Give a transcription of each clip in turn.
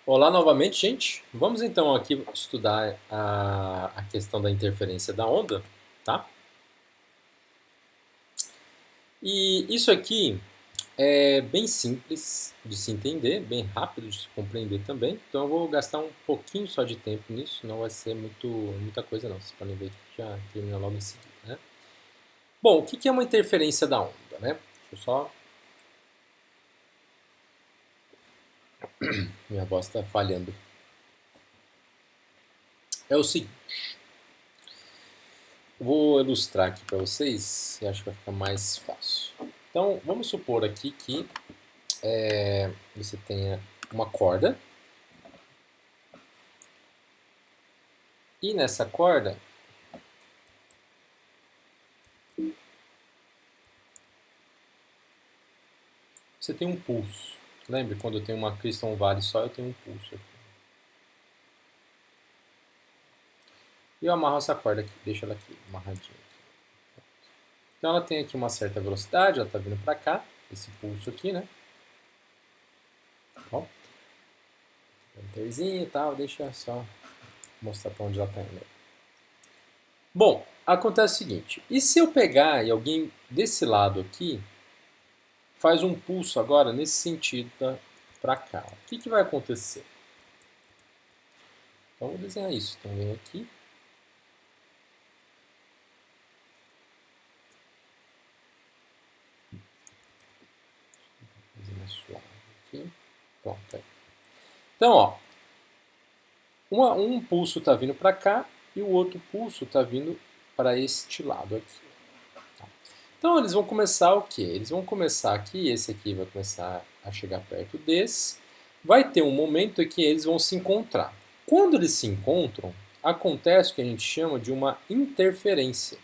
Olá novamente, gente. Vamos então aqui estudar a questão da interferência da onda, tá? E isso aqui é bem simples de se entender, bem rápido de se compreender também. Então eu vou gastar um pouquinho só de tempo nisso, não vai ser muita coisa não. Vocês podem ver que já termina logo em seguida, né? Bom, o que é uma interferência da onda, né? Deixa eu só... Minha voz está falhando. É o seguinte, vou ilustrar aqui para vocês e acho que vai ficar mais fácil. Então, vamos supor aqui que você tenha uma corda e nessa corda você tem um pulso. Lembre, quando eu tenho uma crista ou um vale só, eu tenho um pulso aqui. E eu amarro essa corda aqui, deixo ela aqui, amarradinha aqui. Então ela tem aqui uma certa velocidade, ela está vindo para cá, esse pulso aqui, né? Bom, enterzinho e tal, deixa eu só mostrar para onde ela está indo. Bom, acontece o seguinte, e se eu pegar e alguém desse lado aqui faz um pulso agora nesse sentido para cá, o que vai acontecer? Então vou desenhar isso, então vem aqui. Suave aqui. Pronto. Aí. Então, ó, um pulso está vindo para cá e o outro pulso está vindo para este lado aqui. Tá? Então eles vão começar o quê? Eles vão começar aqui, esse aqui vai começar a chegar perto desse. Vai ter um momento em que eles vão se encontrar. Quando eles se encontram, acontece o que a gente chama de uma interferência.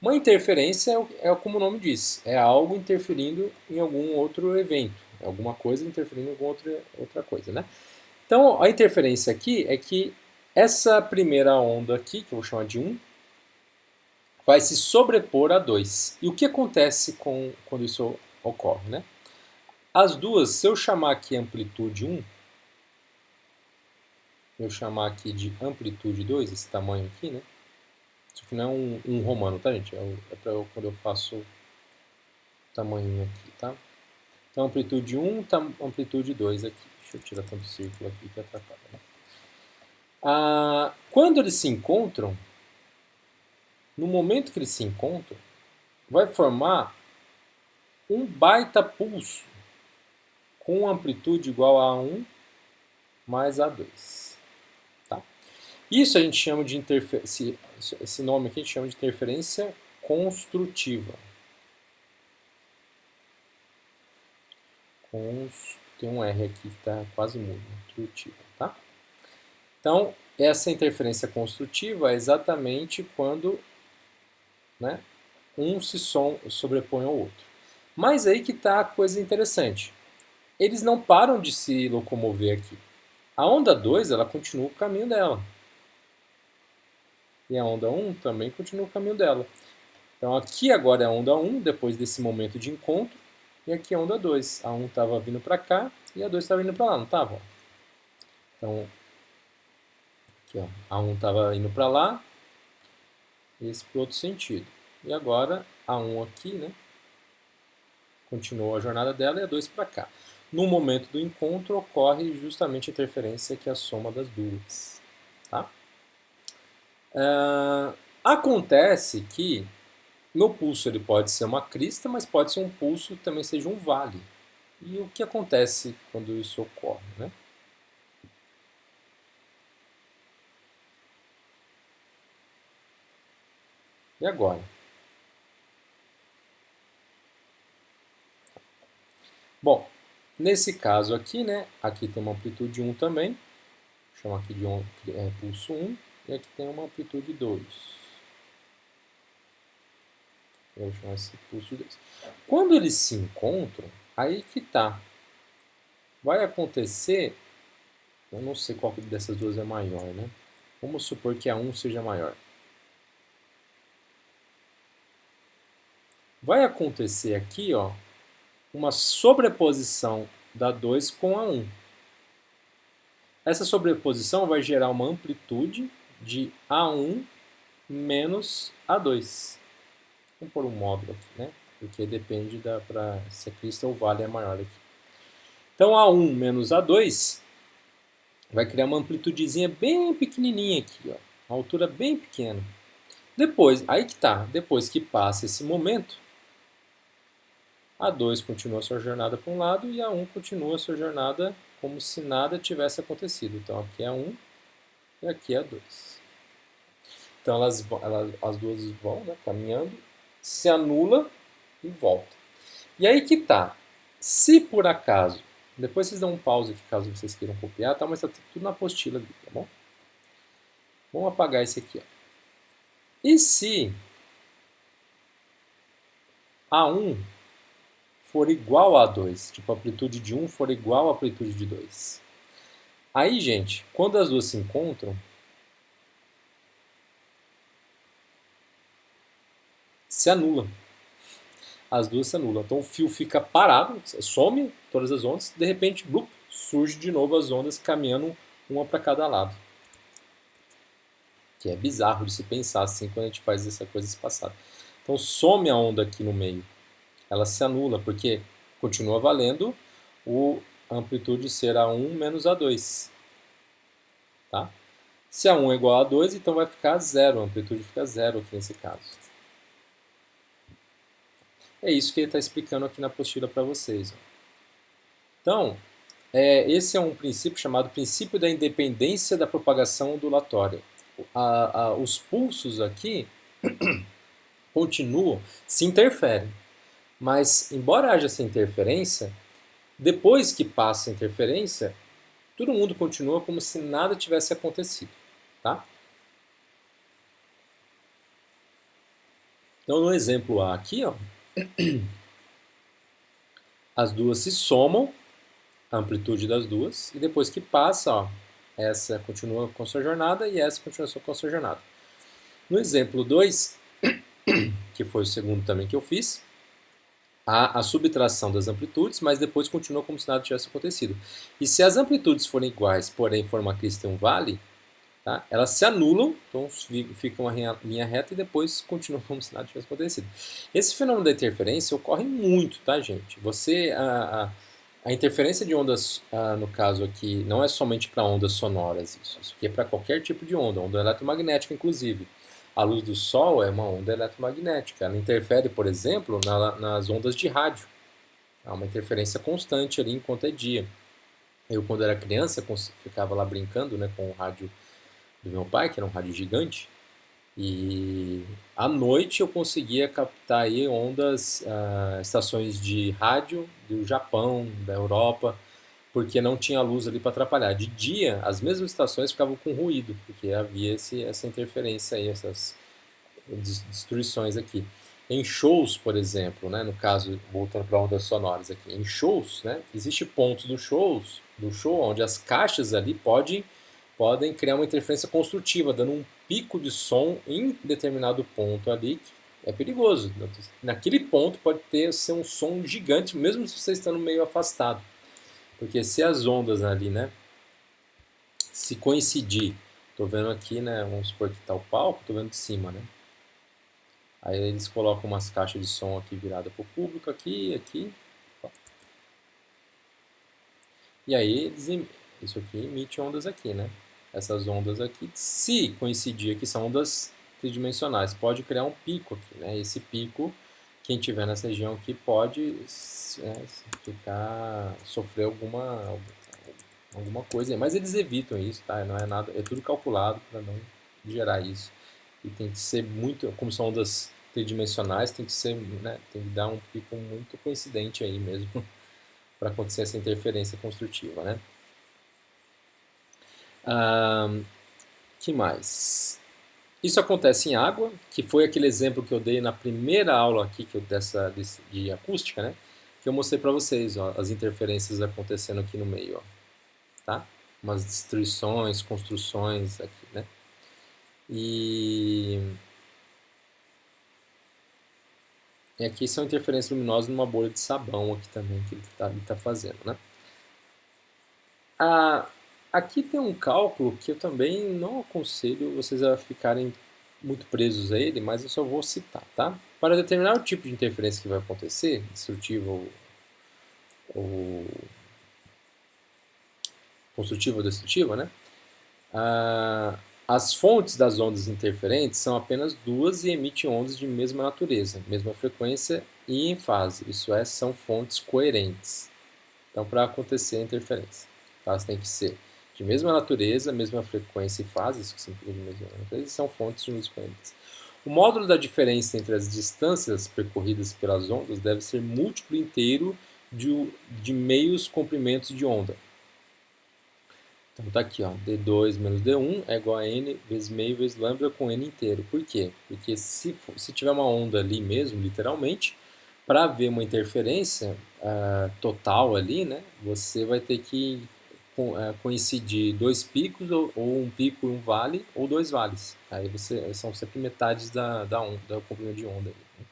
Uma interferência é como o nome diz, é algo interferindo em algum outro evento, é alguma coisa interferindo em alguma outra coisa, né? Então a interferência aqui é que essa primeira onda aqui, que eu vou chamar de 1, vai se sobrepor a 2. E o que acontece quando isso ocorre, né? As duas, se eu chamar aqui amplitude 1, eu chamar aqui de amplitude 2, esse tamanho aqui, né? Isso aqui não é um romano, tá, gente? É para quando eu faço tamanho aqui, tá? Então, amplitude 1, amplitude 2 aqui. Deixa eu tirar tanto círculo aqui que atrapalha. Né? Quando eles se encontram, no momento que eles se encontram, vai formar um baita pulso com amplitude igual a 1 mais A2. Tá? Isso a gente chama de interferência, esse nome aqui a gente chama de interferência construtiva. Tem um R aqui que está quase mudo, construtiva, tá? Então, essa interferência construtiva é exatamente quando, né, um se sobrepõe ao outro. Mas aí que está a coisa interessante. Eles não param de se locomover aqui. A onda 2 ela continua o caminho dela. E a onda 1 também continua o caminho dela. Então aqui agora é a onda 1, depois desse momento de encontro. E aqui é a onda 2. A 1 estava vindo para cá e a 2 estava vindo para lá, não estava? Então, aqui, ó, a 1 estava indo para lá, esse para o outro sentido. E agora a 1 aqui, né? Continuou a jornada dela e a 2 para cá. No momento do encontro ocorre justamente a interferência que é a soma das duas. Tá? Acontece que no pulso ele pode ser uma crista, mas pode ser um pulso que também seja um vale. E o que acontece quando isso ocorre? Né? E agora? Bom, nesse caso aqui, né, aqui tem uma amplitude 1 também. Vou chamar aqui de pulso 1. E aqui tem uma amplitude 2. Eu vou chamar esse pulso 2. Quando eles se encontram, aí que tá. Vai acontecer, eu não sei qual dessas duas é maior, né? Vamos supor que a 1 seja maior. Vai acontecer aqui, ó, uma sobreposição da 2 com a 1. Essa sobreposição vai gerar uma amplitude de A1 menos A2. Vamos pôr um módulo aqui, né? Porque depende se a crista ou vale é maior aqui. Então A1 menos A2 vai criar uma amplitudezinha bem pequenininha aqui, ó, uma altura bem pequena. Depois, aí que tá, depois que passa esse momento, A2 continua a sua jornada para um lado e A1 continua a sua jornada como se nada tivesse acontecido. Então aqui é A1 e aqui é A2. Então as duas vão, né, caminhando, se anula e volta. E aí que tá, se por acaso, depois vocês dão um pause aqui caso vocês queiram copiar, tá, mas tá tudo na apostila ali, tá bom? Vamos apagar esse aqui, ó. E se A1 for igual a 2, tipo a amplitude de 1 for igual à amplitude de 2. Aí, gente, quando as duas se encontram, se anula. As duas se anulam. Então o fio fica parado, some todas as ondas, de repente, blup, surge de novo as ondas caminhando uma para cada lado. Que é bizarro de se pensar assim quando a gente faz essa coisa espaçada. Então some a onda aqui no meio. Ela se anula, porque continua valendo a amplitude ser A1 menos A2. Tá? Se A1 é igual a 2, então vai ficar zero, a amplitude fica zero aqui nesse caso. É isso que ele está explicando aqui na apostila para vocês. Então, esse é um princípio chamado princípio da independência da propagação ondulatória. Os pulsos aqui continuam, se interferem, mas embora haja essa interferência, depois que passa a interferência, todo mundo continua como se nada tivesse acontecido. Tá? Então, no exemplo A aqui, ó, as duas se somam, a amplitude das duas, e depois que passa, ó, essa continua com sua jornada e essa continua com sua jornada. No exemplo 2, que foi o segundo também que eu fiz, há a subtração das amplitudes, mas depois continua como se nada tivesse acontecido. E se as amplitudes forem iguais, porém formam uma crista e um vale, tá, elas se anulam, então fica uma linha reta e depois continua como se nada tivesse acontecido. Esse fenômeno da interferência ocorre muito, tá, gente? A interferência de ondas, no caso aqui, não é somente para ondas sonoras, isso aqui é para qualquer tipo de onda eletromagnética, inclusive. A luz do Sol é uma onda eletromagnética, ela interfere, por exemplo, nas ondas de rádio. Há uma interferência constante ali enquanto é dia. Eu, quando era criança, ficava lá brincando, né, com o rádio do meu pai, que era um rádio gigante, e à noite eu conseguia captar aí ondas, estações de rádio do Japão, da Europa, porque não tinha luz ali para atrapalhar. De dia, as mesmas estações ficavam com ruído, porque havia essa interferência aí, essas destruições aqui. Em shows, por exemplo, né, no caso, voltando para ondas sonoras aqui, em shows, né, existe pontos do show onde as caixas ali podem criar uma interferência construtiva, dando um pico de som em determinado ponto ali, que é perigoso. Naquele ponto pode ser um som gigante, mesmo se você estando meio afastado. Porque se as ondas ali, né, se coincidir, estou vendo aqui, né, vamos supor que está o palco, estou vendo de cima, né. Aí eles colocam umas caixas de som aqui virada para o público, aqui, aqui. E aí isso aqui emite ondas aqui, né? Essas ondas aqui, se coincidir que são ondas tridimensionais, pode criar um pico aqui, né? Esse pico, quem tiver nessa região aqui pode sofrer alguma coisa, mas eles evitam isso, tá? Não é nada, é tudo calculado para não gerar isso. E tem que ser muito, como são ondas tridimensionais, tem que ser, né, tem que dar um pico muito coincidente aí mesmo para acontecer essa interferência construtiva, né? Que mais? Isso acontece em água, que foi aquele exemplo que eu dei na primeira aula aqui de acústica, né? Que eu mostrei para vocês, ó, as interferências acontecendo aqui no meio, ó, tá? Umas destruições, construções aqui, né? E E aqui são interferências luminosas numa bolha de sabão aqui também que ele tá fazendo, né? Aqui tem um cálculo que eu também não aconselho vocês a ficarem muito presos a ele, mas eu só vou citar, tá? Para determinar o tipo de interferência que vai acontecer, destrutiva ou construtiva ou destrutiva, né? As fontes das ondas interferentes são apenas duas e emitem ondas de mesma natureza, mesma frequência e em fase, isso é, são fontes coerentes. Então, para acontecer a interferência, elas têm que ser de mesma natureza, mesma frequência e fase, isso que significa de mesma natureza, e são fontes de luz coerentes. O módulo da diferença entre as distâncias percorridas pelas ondas deve ser múltiplo inteiro de meios comprimentos de onda. Então tá aqui, ó, D2 menos D1 é igual a N vezes meio vezes lambda com N inteiro. Por quê? Porque se tiver uma onda ali mesmo, literalmente, para ver uma interferência total ali, né, você vai ter que coincidir dois picos, ou um pico e um vale, ou dois vales. Aí são sempre metades da onda, da comprimento de onda. Ali.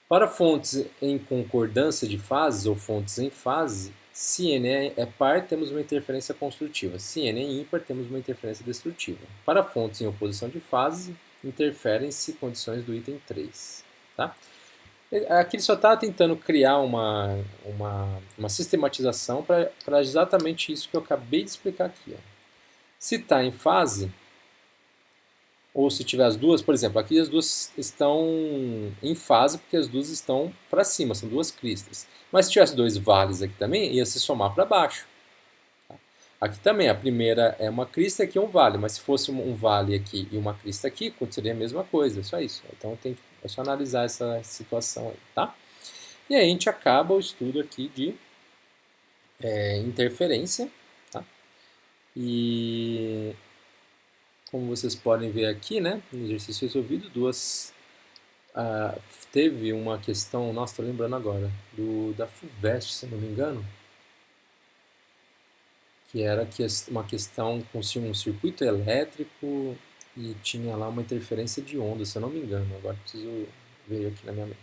Para fontes em concordância de fases ou fontes em fase, se n é par, temos uma interferência construtiva. Se n é ímpar, temos uma interferência destrutiva. Para fontes em oposição de fase, interferem-se condições do item 3. Tá? Aqui ele só está tentando criar uma sistematização para exatamente isso que eu acabei de explicar aqui. Ó. Se está em fase, ou se tiver as duas, por exemplo, aqui as duas estão em fase porque as duas estão para cima, são duas cristas. Mas se tivesse dois vales aqui também, ia se somar para baixo. Aqui também, a primeira é uma crista, aqui é um vale, mas se fosse um vale aqui e uma crista aqui, seria a mesma coisa, só isso. Então é só analisar essa situação aí, tá? E aí a gente acaba o estudo aqui de interferência, tá? E como vocês podem ver aqui, né, no exercício resolvido, teve uma questão, nossa, estou lembrando agora, da FUVEST, se não me engano, que era uma questão com um circuito elétrico e tinha lá uma interferência de onda, se eu não me engano, agora preciso ver aqui na minha mente.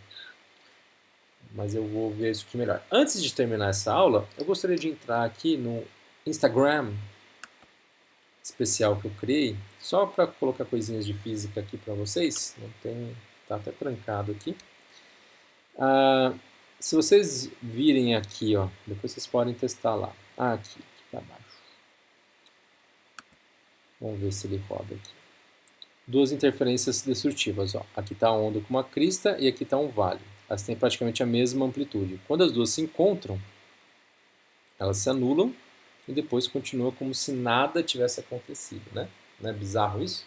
Mas eu vou ver isso aqui melhor. Antes de terminar essa aula, eu gostaria de entrar aqui no Instagram especial que eu criei, só para colocar coisinhas de física aqui para vocês. Não tem, tá até trancado aqui. Se vocês virem aqui, ó, depois vocês podem testar lá. Aqui para baixo. Vamos ver se ele roda aqui. Duas interferências destrutivas, ó. Aqui está a onda com uma crista e aqui está um vale. Elas têm praticamente a mesma amplitude. Quando as duas se encontram, elas se anulam e depois continua como se nada tivesse acontecido, né? Não é bizarro isso?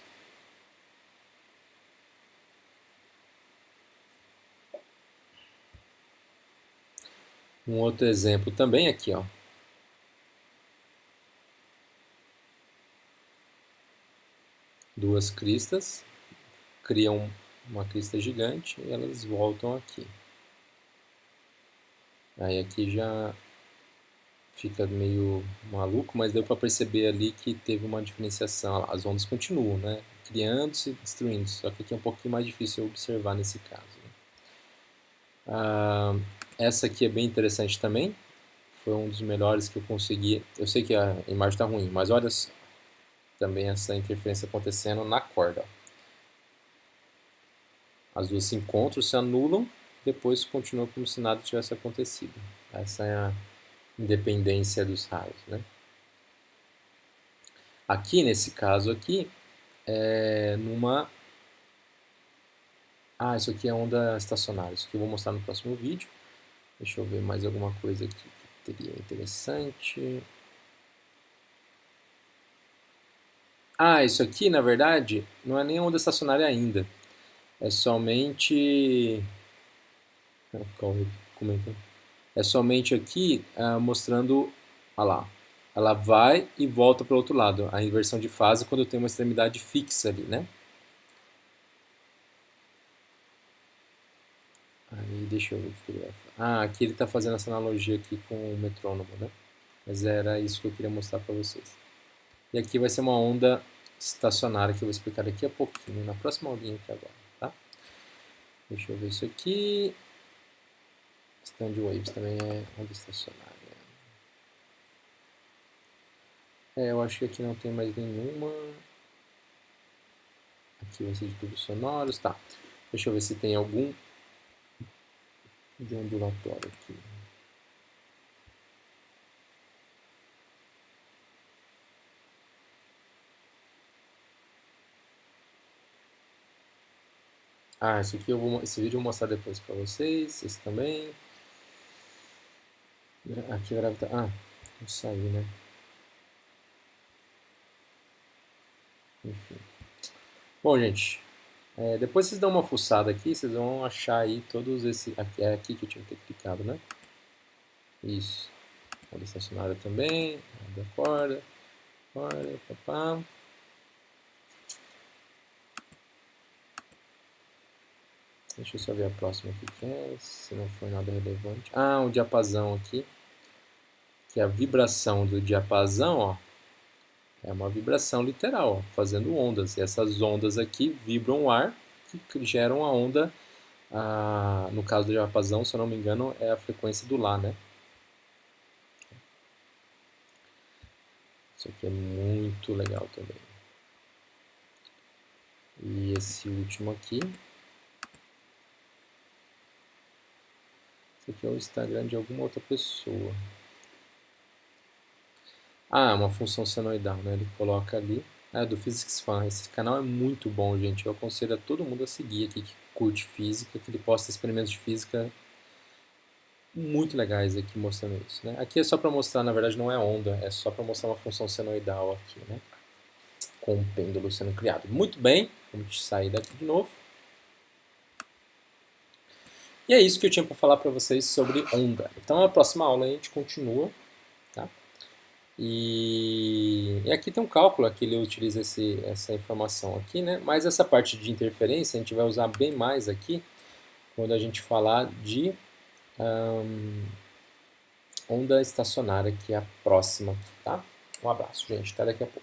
Um outro exemplo também aqui, ó. Duas cristas criam uma crista gigante e elas voltam aqui. Aí aqui já fica meio maluco, mas deu para perceber ali que teve uma diferenciação. As ondas continuam, né? Criando-se e destruindo-se, só que aqui é um pouquinho mais difícil observar nesse caso. Né? Essa aqui é bem interessante também, foi um dos melhores que eu consegui. Eu sei que a imagem está ruim, mas olha só, também essa interferência acontecendo na corda. As duas se encontram, se anulam, depois continua como se nada tivesse acontecido. Essa é a independência dos raios, né? Aqui, nesse caso aqui, é numa... isso aqui é onda estacionária. Isso aqui eu vou mostrar no próximo vídeo. Deixa eu ver mais alguma coisa aqui que teria interessante. Isso aqui, na verdade, não é nem onda estacionária ainda. É somente... É somente aqui mostrando... Olha lá. Ela vai e volta para o outro lado. A inversão de fase quando eu tenho uma extremidade fixa ali, né? Aí deixa eu ver o que ele vai falar. Aqui ele está fazendo essa analogia aqui com o metrônomo, né? Mas era isso que eu queria mostrar para vocês. E aqui vai ser uma onda estacionária que eu vou explicar daqui a pouquinho, na próxima aulinha aqui agora, tá? Deixa eu ver isso aqui. Stand waves também é onda estacionária. Eu acho que aqui não tem mais nenhuma. Aqui vai ser de tubos sonoros, tá. Deixa eu ver se tem algum de ondulatório aqui. Esse aqui esse vídeo eu vou mostrar depois para vocês, esse também. Aqui não saiu, né? Enfim. Bom, gente, depois vocês dão uma fuçada aqui, vocês vão achar aí todos esses. É aqui que eu tinha que ter clicado, né? Isso. Onda estacionária também, da corda, papá. Deixa eu só ver a próxima aqui que é, se não for nada relevante. Um diapasão aqui, que é a vibração do diapasão, ó, é uma vibração literal, ó, fazendo ondas. E essas ondas aqui vibram o ar, que geram a onda, no caso do diapasão, se eu não me engano, é a frequência do Lá, né? Isso aqui é muito legal também. E esse último aqui. Esse aqui é o Instagram de alguma outra pessoa. Uma função senoidal, né? Ele coloca ali. Do Physics Fan. Esse canal é muito bom, gente. Eu aconselho a todo mundo a seguir aqui que curte física, que ele posta experimentos de física muito legais aqui mostrando isso, né? Aqui é só para mostrar, na verdade não é onda, é só para mostrar uma função senoidal aqui, né? Com um pêndulo sendo criado. Muito bem, vamos sair daqui de novo. E é isso que eu tinha para falar para vocês sobre onda. Então, na próxima aula a gente continua, tá? E aqui tem um cálculo, aqui ele utiliza essa informação aqui, né? Mas essa parte de interferência a gente vai usar bem mais aqui quando a gente falar de onda estacionária, que é a próxima, tá? Um abraço, gente. Até daqui a pouco.